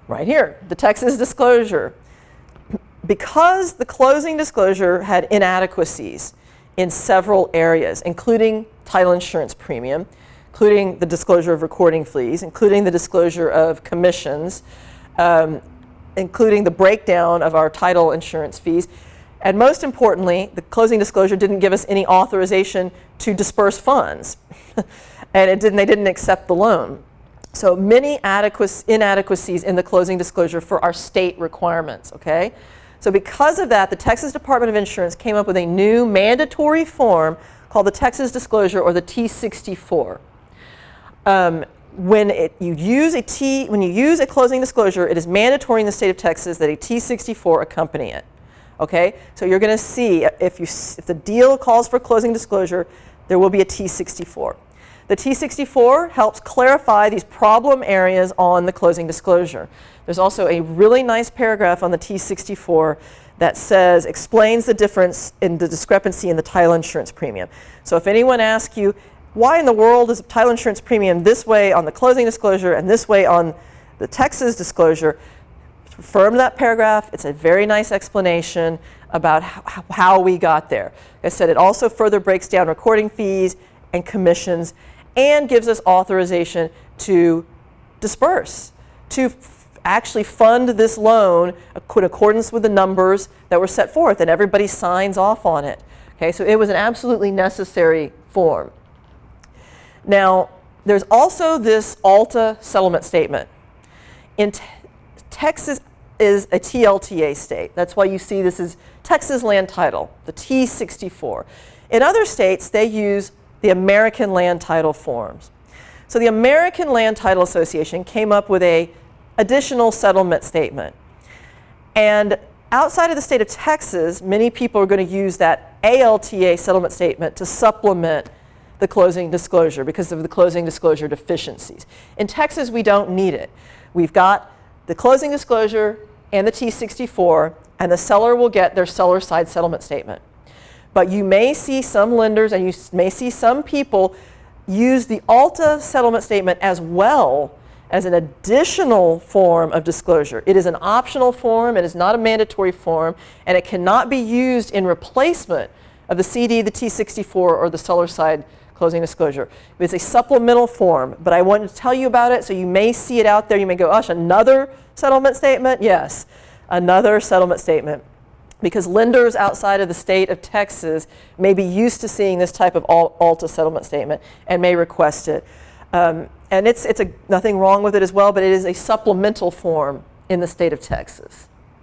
Right here, the Texas disclosure. Because the closing disclosure had inadequacies in several areas, including title insurance premium, including the disclosure of recording fees, including the disclosure of commissions, including the breakdown of our title insurance fees, and most importantly, the closing disclosure didn't give us any authorization to disperse funds, and they didn't accept the loan. So many inadequacies in the closing disclosure for our state requirements, okay? So because of that, the Texas Department of Insurance came up with a new mandatory form called the Texas Disclosure, or the T-64. When you use a closing disclosure, it is mandatory in the state of Texas that a T-64 accompany it. Okay, so you're going to see if the deal calls for closing disclosure, there will be a T-64. The T-64 helps clarify these problem areas on the closing disclosure. There's also a really nice paragraph on the T-64 that explains the difference in the discrepancy in the title insurance premium. So if anyone asks you, why in the world is title insurance premium this way on the closing disclosure and this way on the Texas disclosure, refer to that paragraph. It's a very nice explanation about how we got there. Like I said, it also further breaks down recording fees and commissions and gives us authorization to disperse, to actually fund this loan in accordance with the numbers that were set forth, and everybody signs off on it. Okay, so it was an absolutely necessary form. Now, there's also this ALTA settlement statement. In Texas is a TLTA state. That's why you see this is Texas Land Title, the T-64. In other states, they use the American Land Title forms. So the American Land Title Association came up with an additional settlement statement. And outside of the state of Texas, many people are going to use that ALTA settlement statement to supplement the closing disclosure because of the closing disclosure deficiencies. In Texas, we don't need it. We've got the closing disclosure and the T-64, and the seller will get their seller side settlement statement. But you may see some lenders and you may see some people use the ALTA settlement statement as well as an additional form of disclosure. It is an optional form, it is not a mandatory form, and it cannot be used in replacement of the CD, the T-64, or the seller side closing disclosure. It's a supplemental form, but I wanted to tell you about it, so you may see it out there. You may go, gosh, another settlement statement? Yes, another settlement statement. Because lenders outside of the state of Texas may be used to seeing this type of ALTA settlement statement and may request it. And it's nothing wrong with it as well, but it is a supplemental form in the state of Texas.